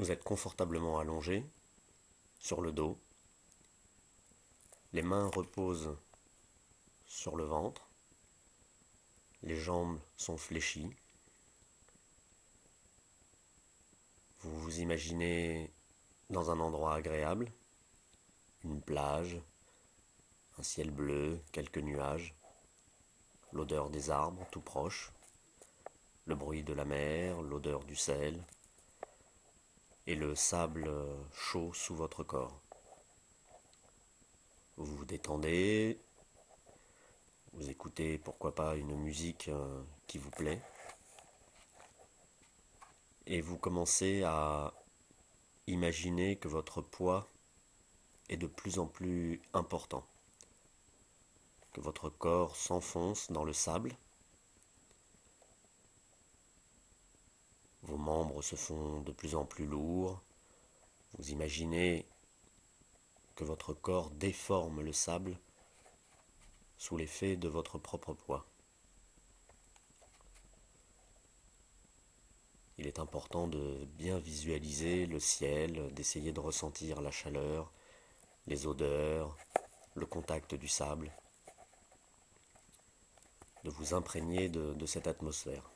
Vous êtes confortablement allongé sur le dos. Les mains reposent sur le ventre. Les jambes sont fléchies. Vous vous imaginez dans un endroit agréable, une plage, un ciel bleu, quelques nuages, l'odeur des arbres tout proche, le bruit de la mer, l'odeur du sel et le sable chaud sous votre corps. Vous vous détendez, vous écoutez pourquoi pas une musique qui vous plaît et vous commencez à imaginer que votre poids est de plus en plus important, que votre corps s'enfonce dans le sable, vos membres se font de plus en plus lourds, vous imaginez que votre corps déforme le sable sous l'effet de votre propre poids. Il est important de bien visualiser le ciel, d'essayer de ressentir la chaleur, les odeurs, le contact du sable, de vous imprégner de cette atmosphère.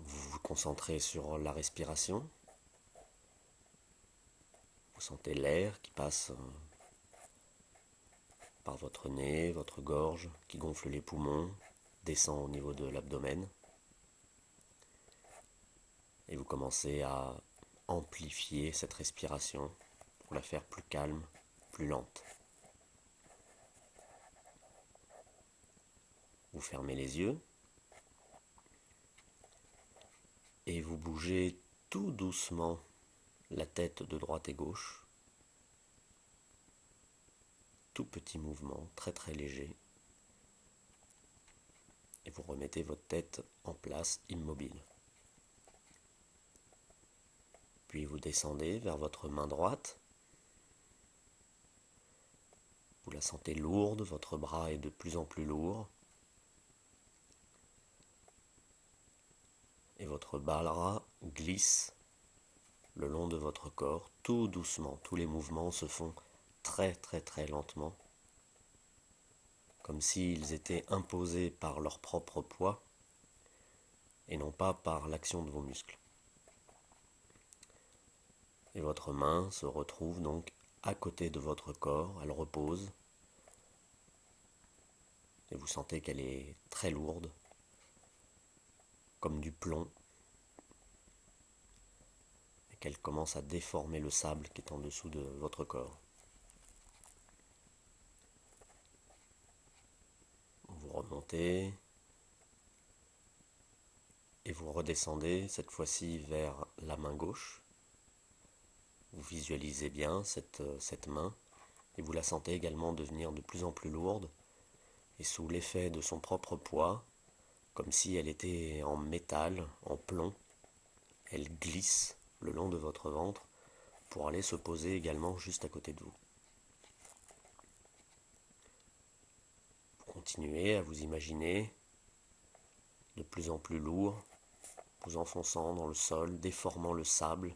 Vous vous concentrez sur la respiration. Vous sentez l'air qui passe par votre nez, votre gorge, qui gonfle les poumons, descend au niveau de l'abdomen. Et vous commencez à amplifier cette respiration pour la faire plus calme, plus lente. Vous fermez les yeux et vous bougez tout doucement la tête de droite et gauche. Tout petit mouvement, très très léger. Et vous remettez votre tête en place, immobile. Puis vous descendez vers votre main droite. Vous la sentez lourde, votre bras est de plus en plus lourd. Et votre bras glisse le long de votre corps, tout doucement. Tous les mouvements se font très très très lentement, comme s'ils étaient imposés par leur propre poids et non pas par l'action de vos muscles. Et votre main se retrouve donc à côté de votre corps, elle repose, et vous sentez qu'elle est très lourde, comme du plomb, et qu'elle commence à déformer le sable qui est en dessous de votre corps. Vous remontez, et vous redescendez cette fois-ci vers la main gauche. Vous visualisez bien cette main, et vous la sentez également devenir de plus en plus lourde, et sous l'effet de son propre poids, comme si elle était en métal, en plomb, elle glisse le long de votre ventre pour aller se poser également juste à côté de vous. Vous continuez à vous imaginer de plus en plus lourd, vous enfonçant dans le sol, déformant le sable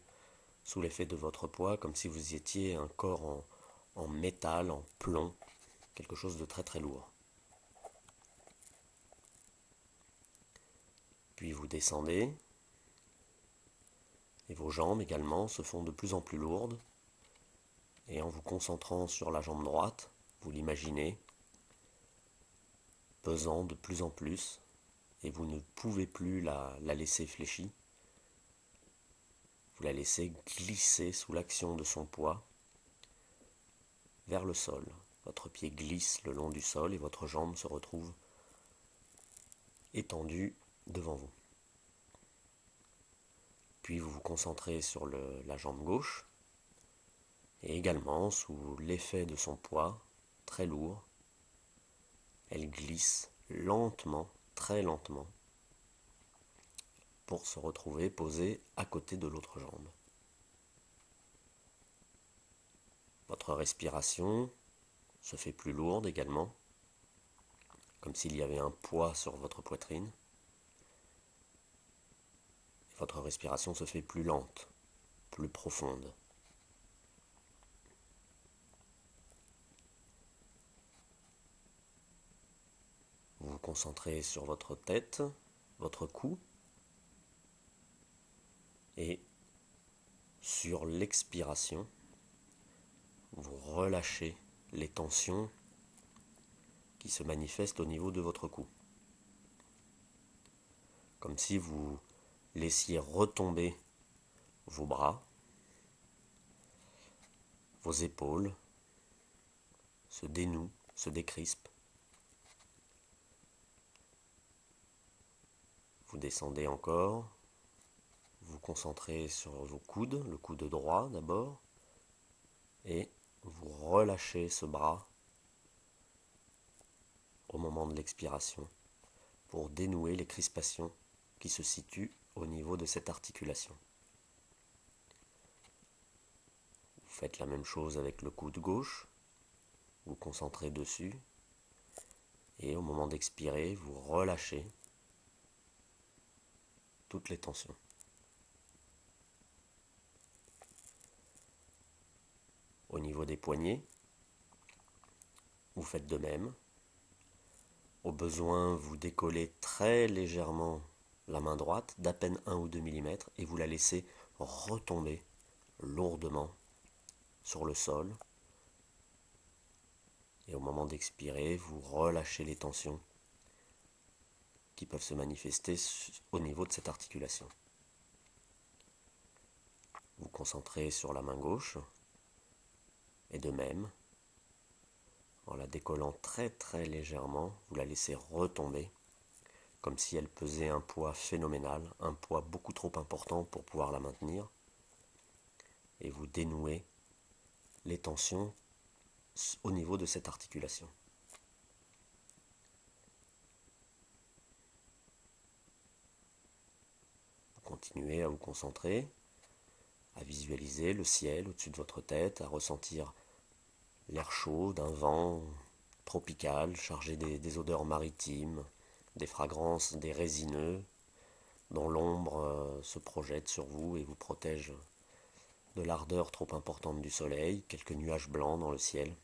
sous l'effet de votre poids, comme si vous étiez un corps en métal, en plomb, quelque chose de très très lourd. Puis vous descendez, et vos jambes également se font de plus en plus lourdes, et en vous concentrant sur la jambe droite, vous l'imaginez, pesant de plus en plus, et vous ne pouvez plus la laisser fléchie. Vous la laissez glisser sous l'action de son poids vers le sol. Votre pied glisse le long du sol et votre jambe se retrouve étendue devant vous. Puis vous vous concentrez sur la jambe gauche, et également sous l'effet de son poids très lourd, elle glisse lentement, très lentement, pour se retrouver posée à côté de l'autre jambe. Votre respiration se fait plus lourde également, comme s'il y avait un poids sur votre poitrine. Et votre respiration se fait plus lente, plus profonde. Vous vous concentrez sur votre tête, votre cou, et sur l'expiration, vous relâchez les tensions qui se manifestent au niveau de votre cou. Comme si vous laissiez retomber vos bras, vos épaules se dénouent, se décrispent. Vous descendez encore, vous concentrez sur vos coudes, le coude droit d'abord, et vous relâchez ce bras au moment de l'expiration pour dénouer les crispations qui se situent au niveau de cette articulation. Vous faites la même chose avec le coude gauche, vous concentrez dessus, et au moment d'expirer, vous relâchez toutes les tensions. Au niveau des poignets, vous faites de même. Au besoin, vous décollez très légèrement la main droite, d'à peine 1 ou 2 mm, et vous la laissez retomber lourdement sur le sol. Et au moment d'expirer, vous relâchez les tensions qui peuvent se manifester au niveau de cette articulation. Vous concentrez sur la main gauche, et de même, en la décollant très très légèrement, vous la laissez retomber, comme si elle pesait un poids phénoménal, un poids beaucoup trop important pour pouvoir la maintenir, et vous dénouez les tensions au niveau de cette articulation. Vous continuez à vous concentrer, à visualiser le ciel au-dessus de votre tête, à ressentir l'air chaud d'un vent tropical chargé des odeurs maritimes, des fragrances, des résineux, dont l'ombre se projette sur vous et vous protège de l'ardeur trop importante du soleil, quelques nuages blancs dans le ciel.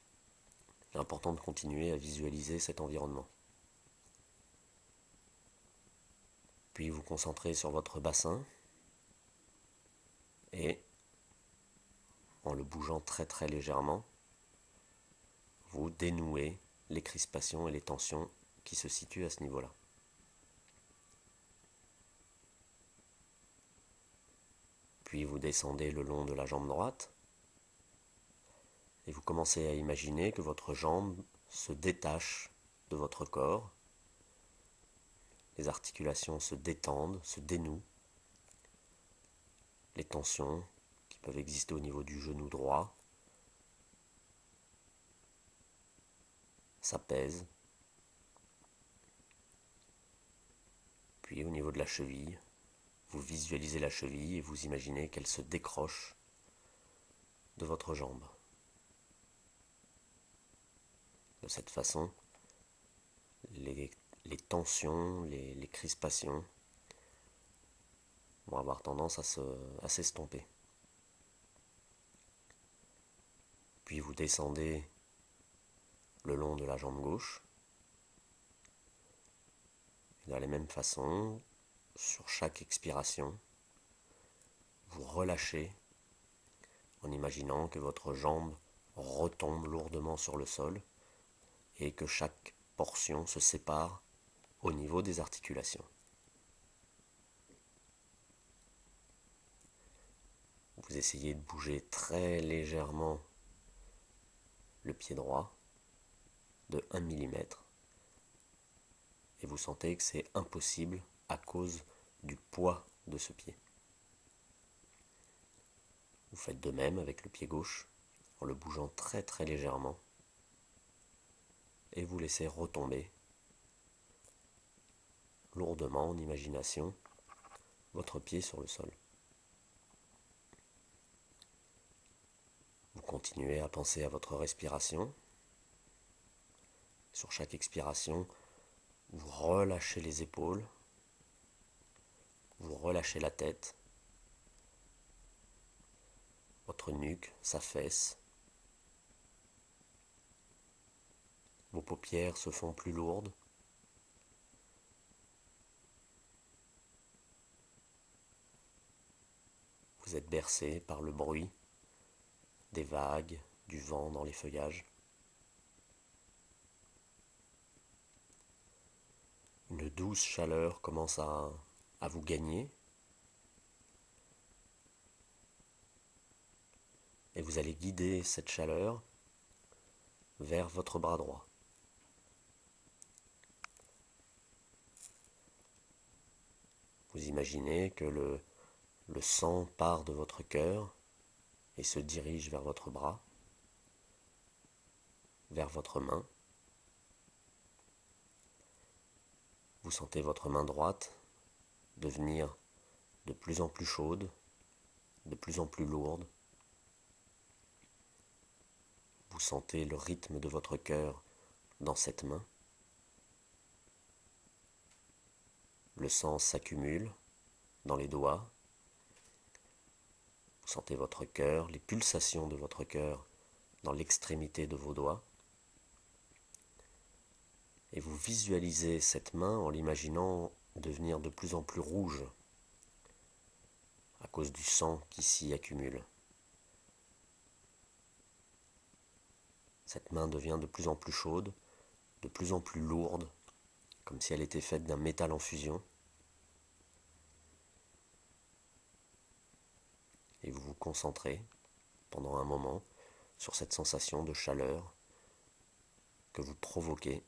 Il est important de continuer à visualiser cet environnement. Puis vous concentrez sur votre bassin et, en le bougeant très très légèrement, vous dénouez les crispations et les tensions qui se situent à ce niveau-là. Puis vous descendez le long de la jambe droite et vous commencez à imaginer que votre jambe se détache de votre corps. Les articulations se détendent, se dénouent. Les tensions qui peuvent exister au niveau du genou droit s'apaisent. Puis au niveau de la cheville, vous visualisez la cheville et vous imaginez qu'elle se décroche de votre jambe. De cette façon, les tensions, les crispations vont avoir tendance à s'estomper. Puis vous descendez le long de la jambe gauche. Et de la même façon, sur chaque expiration, vous relâchez en imaginant que votre jambe retombe lourdement sur le sol et que chaque portion se sépare au niveau des articulations. Vous essayez de bouger très légèrement le pied droit de 1 mm et vous sentez que c'est impossible à cause du poids de ce pied. Vous faites de même avec le pied gauche en le bougeant très très légèrement et vous laissez retomber lourdement en imagination votre pied sur le sol. Vous continuez à penser à votre respiration. Sur chaque expiration, Vous relâchez les épaules, vous relâchez la tête, votre nuque s'affaisse, vos paupières se font plus lourdes, vous êtes bercé par le bruit des vagues, du vent dans les feuillages. Une douce chaleur commence à vous gagner et vous allez guider cette chaleur vers votre bras droit. Vous imaginez que le sang part de votre cœur et se dirige vers votre bras, vers votre main. Vous sentez votre main droite devenir de plus en plus chaude, de plus en plus lourde. Vous sentez le rythme de votre cœur dans cette main. Le sang s'accumule dans les doigts. Vous sentez votre cœur, les pulsations de votre cœur dans l'extrémité de vos doigts. Et vous visualisez cette main en l'imaginant devenir de plus en plus rouge à cause du sang qui s'y accumule. Cette main devient de plus en plus chaude, de plus en plus lourde, comme si elle était faite d'un métal en fusion. Et vous vous concentrez pendant un moment sur cette sensation de chaleur que vous provoquez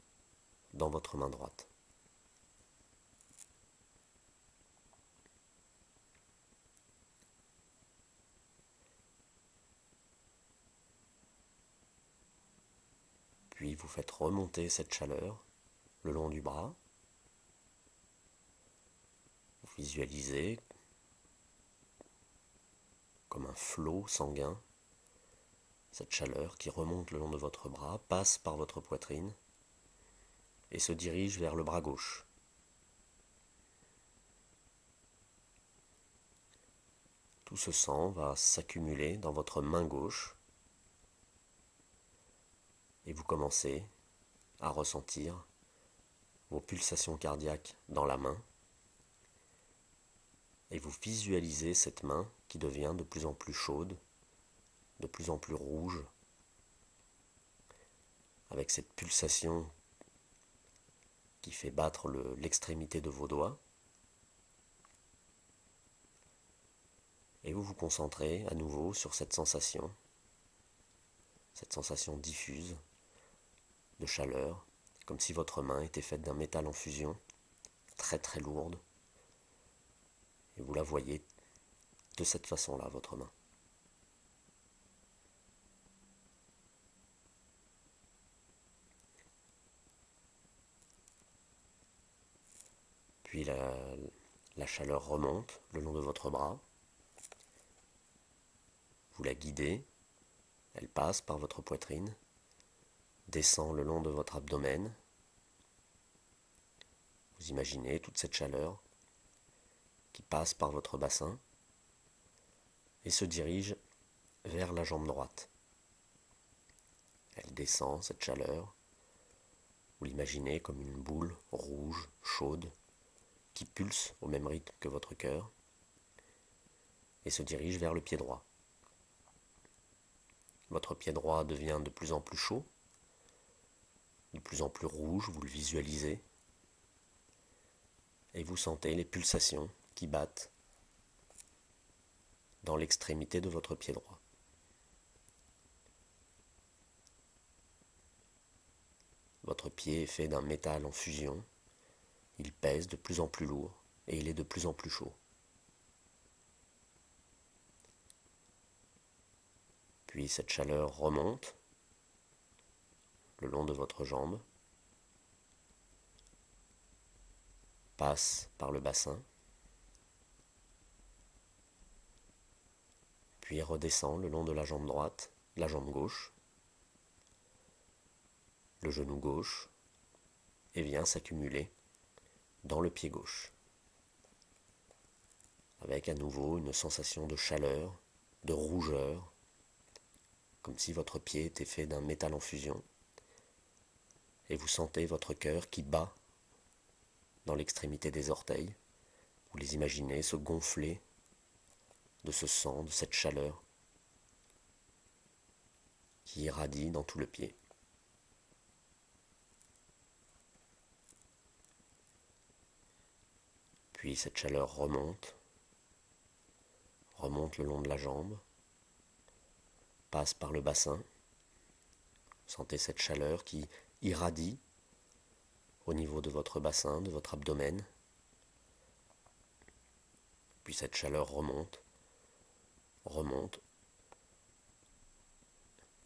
dans votre main droite. Puis vous faites remonter cette chaleur le long du bras. Vous visualisez comme un flot sanguin cette chaleur qui remonte le long de votre bras, passe par votre poitrine et se dirige vers le bras gauche. Tout ce sang va s'accumuler dans votre main gauche et vous commencez à ressentir vos pulsations cardiaques dans la main et vous visualisez cette main qui devient de plus en plus chaude, de plus en plus rouge, avec cette pulsation qui fait battre l'extrémité de vos doigts. Et vous vous concentrez à nouveau sur cette sensation diffuse de chaleur, comme si votre main était faite d'un métal en fusion, très très lourde, et vous la voyez de cette façon-là, votre main. Puis la chaleur remonte le long de votre bras, vous la guidez, elle passe par votre poitrine, descend le long de votre abdomen. Vous imaginez toute cette chaleur qui passe par votre bassin et se dirige vers la jambe droite. Elle descend, cette chaleur, vous l'imaginez comme une boule rouge, chaude, qui pulse au même rythme que votre cœur et se dirige vers le pied droit. Votre pied droit devient de plus en plus chaud, de plus en plus rouge, vous le visualisez, et vous sentez les pulsations qui battent dans l'extrémité de votre pied droit. Votre pied est fait d'un métal en fusion, il pèse de plus en plus lourd et il est de plus en plus chaud. Puis cette chaleur remonte le long de votre jambe, passe par le bassin, puis redescend le long de la jambe droite, la jambe gauche, le genou gauche, et vient s'accumuler dans le pied gauche, avec à nouveau une sensation de chaleur, de rougeur, comme si votre pied était fait d'un métal en fusion, et vous sentez votre cœur qui bat dans l'extrémité des orteils. Vous les imaginez se gonfler de ce sang, de cette chaleur qui irradie dans tout le pied. Puis cette chaleur remonte le long de la jambe, passe par le bassin. Sentez cette chaleur qui irradie au niveau de votre bassin, de votre abdomen. Puis cette chaleur remonte,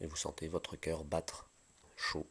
et vous sentez votre cœur battre chaud.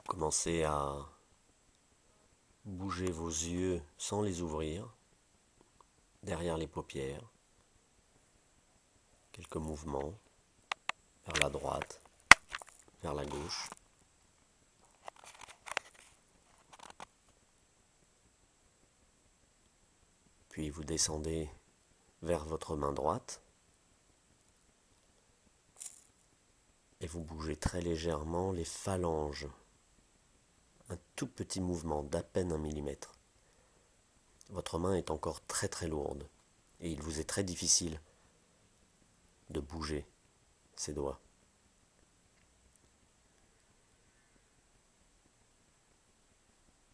Commencez à bouger vos yeux sans les ouvrir, derrière les paupières. Quelques mouvements vers la droite, vers la gauche. Puis vous descendez vers votre main droite et vous bougez très légèrement les phalanges. Un tout petit mouvement d'à peine 1 millimètre. Votre main est encore très très lourde et il vous est très difficile de bouger ses doigts.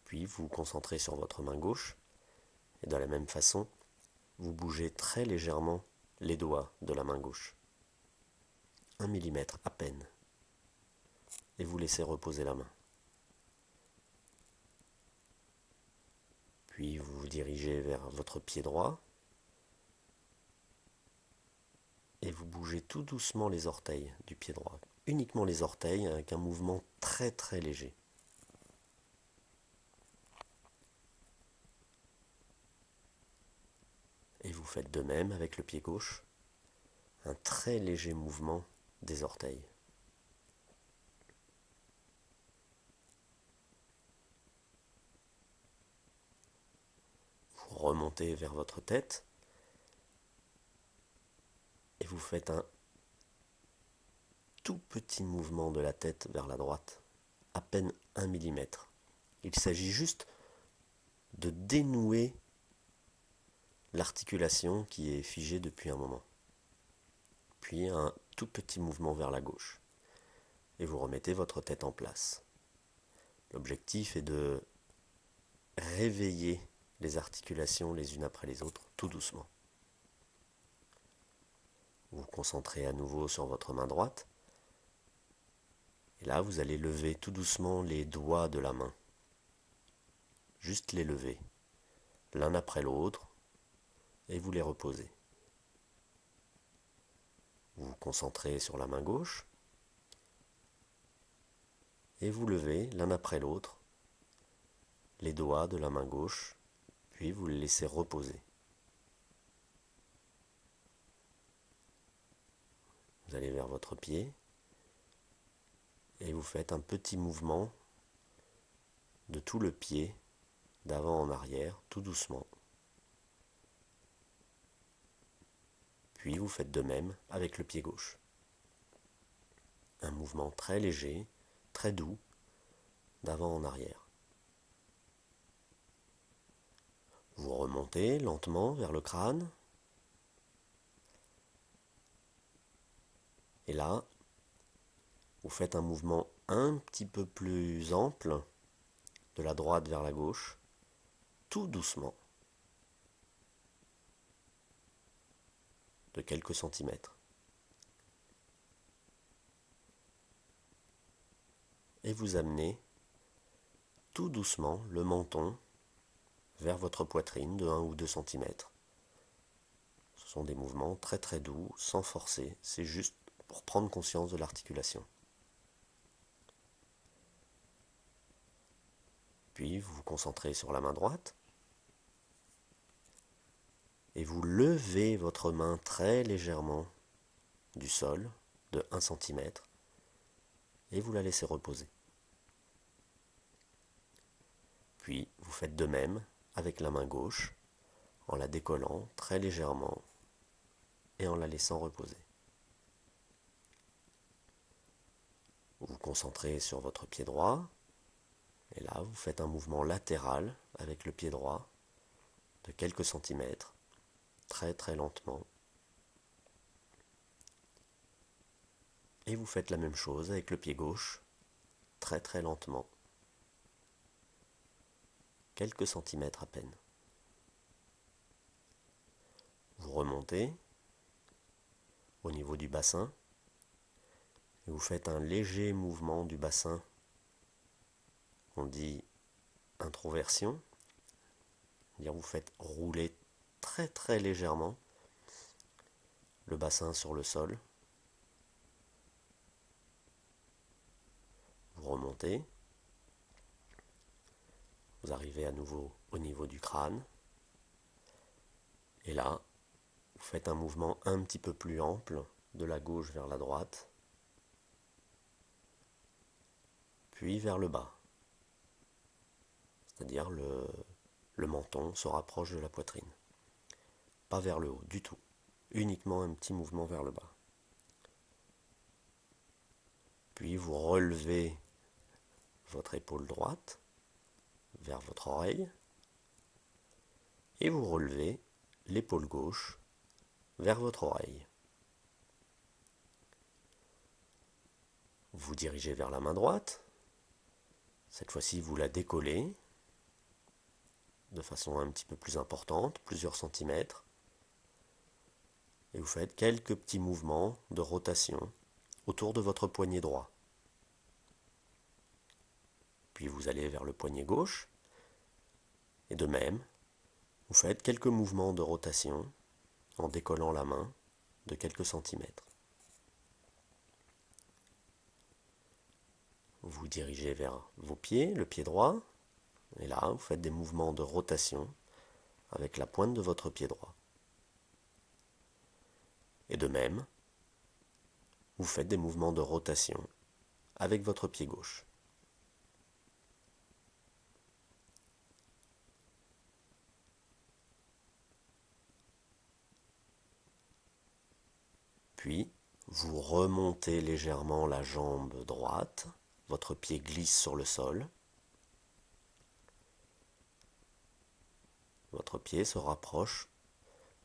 Puis vous vous concentrez sur votre main gauche et de la même façon, vous bougez très légèrement les doigts de la main gauche. 1 millimètre à peine. Et vous laissez reposer la main. Puis vous vous dirigez vers votre pied droit et vous bougez tout doucement les orteils du pied droit. Uniquement les orteils avec un mouvement très très léger. Et vous faites de même avec le pied gauche, un très léger mouvement des orteils. Vous remontez vers votre tête et vous faites un tout petit mouvement de la tête vers la droite, à peine 1 millimètre. Il s'agit juste de dénouer l'articulation qui est figée depuis un moment. Puis un tout petit mouvement vers la gauche. Et vous remettez votre tête en place. L'objectif est de réveiller les articulations les unes après les autres, tout doucement. Vous vous concentrez à nouveau sur votre main droite. Et là, vous allez lever tout doucement les doigts de la main. Juste les lever, l'un après l'autre, et vous les reposez. Vous vous concentrez sur la main gauche, et vous levez l'un après l'autre les doigts de la main gauche, puis vous les laissez reposer. Vous allez vers votre pied, et vous faites un petit mouvement de tout le pied, d'avant en arrière, tout doucement. Puis vous faites de même avec le pied gauche. Un mouvement très léger, très doux, d'avant en arrière. Vous remontez lentement vers le crâne. Et là, vous faites un mouvement un petit peu plus ample, de la droite vers la gauche, tout doucement, de quelques centimètres. Et vous amenez tout doucement le menton vers votre poitrine de 1 ou 2 centimètres. Ce sont des mouvements très très doux, sans forcer, c'est juste pour prendre conscience de l'articulation. Puis vous vous concentrez sur la main droite et vous levez votre main très légèrement du sol de 1 centimètre et vous la laissez reposer. Puis vous faites de même avec la main gauche en la décollant très légèrement et en la laissant reposer. Vous vous concentrez sur votre pied droit et là vous faites un mouvement latéral avec le pied droit de quelques centimètres, très très lentement. Et vous faites la même chose avec le pied gauche, très très lentement, quelques centimètres à peine. Vous remontez au niveau du bassin et vous faites un léger mouvement du bassin, on dit introversion, c'est-à-dire vous faites rouler très très légèrement le bassin sur le sol. Vous remontez, vous arrivez à nouveau au niveau du crâne et là vous faites un mouvement un petit peu plus ample de la gauche vers la droite, puis vers le bas, c'est-à-dire le menton se rapproche de la poitrine. Pas vers le haut du tout, uniquement un petit mouvement vers le bas. Puis vous relevez votre épaule droite vers votre oreille et vous relevez l'épaule gauche vers votre oreille. Vous dirigez vers la main droite. Cette fois-ci, vous la décollez de façon un petit peu plus importante, plusieurs centimètres. Et vous faites quelques petits mouvements de rotation autour de votre poignet droit. Puis vous allez vers le poignet gauche. Et de même, vous faites quelques mouvements de rotation en décollant la main de quelques centimètres. Vous dirigez vers vos pieds, le pied droit, et là, vous faites des mouvements de rotation avec la pointe de votre pied droit. Et de même, vous faites des mouvements de rotation avec votre pied gauche. Puis, vous remontez légèrement la jambe droite, votre pied glisse sur le sol. Votre pied se rapproche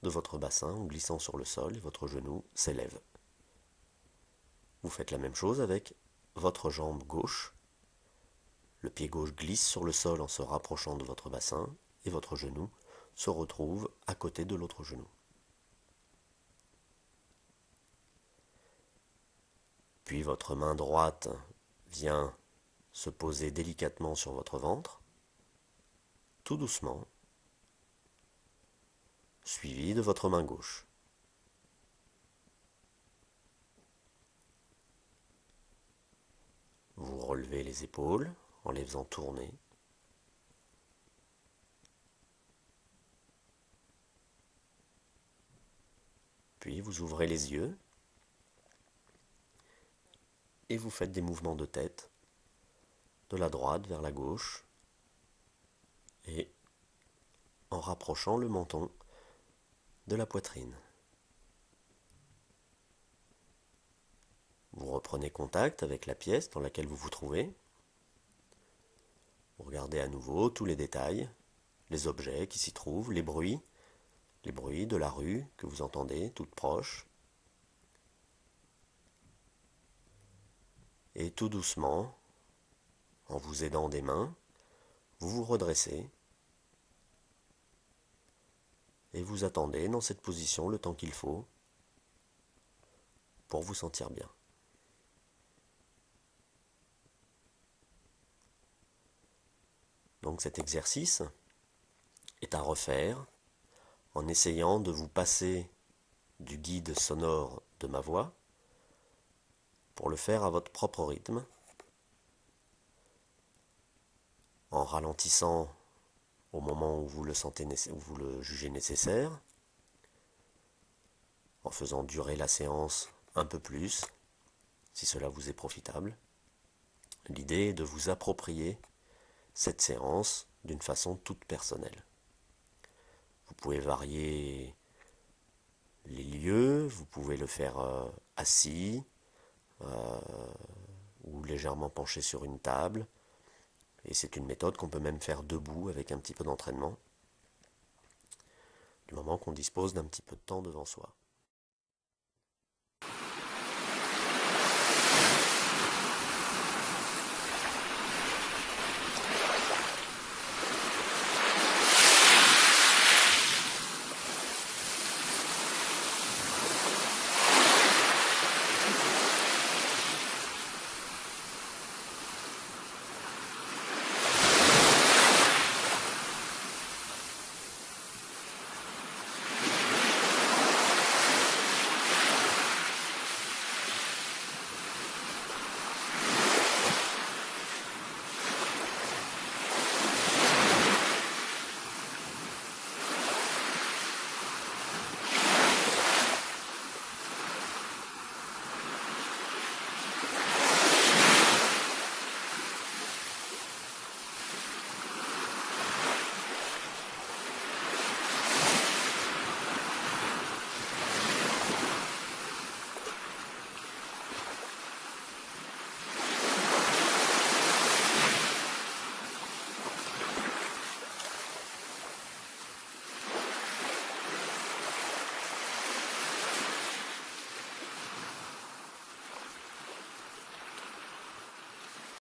de votre bassin en glissant sur le sol et votre genou s'élève. Vous faites la même chose avec votre jambe gauche. Le pied gauche glisse sur le sol en se rapprochant de votre bassin et votre genou se retrouve à côté de l'autre genou. Puis votre main droite vient se poser délicatement sur votre ventre, tout doucement, suivi de votre main gauche. Vous relevez les épaules en les faisant tourner. Puis vous ouvrez les yeux et vous faites des mouvements de tête de la droite vers la gauche et en rapprochant le menton de la poitrine. Vous reprenez contact avec la pièce dans laquelle vous vous trouvez. Vous regardez à nouveau tous les détails, les objets qui s'y trouvent, les bruits de la rue que vous entendez, toutes proches. Et tout doucement, en vous aidant des mains, vous vous redressez et vous attendez dans cette position le temps qu'il faut pour vous sentir bien. Donc cet exercice est à refaire en essayant de vous passer du guide sonore de ma voix pour le faire à votre propre rythme, en ralentissant au moment où vous le sentez, où vous le jugez nécessaire, en faisant durer la séance un peu plus, si cela vous est profitable. L'idée est de vous approprier cette séance d'une façon toute personnelle. Vous pouvez varier les lieux, vous pouvez le faire assis ou légèrement penché sur une table. Et c'est une méthode qu'on peut même faire debout avec un petit peu d'entraînement, du moment qu'on dispose d'un petit peu de temps devant soi.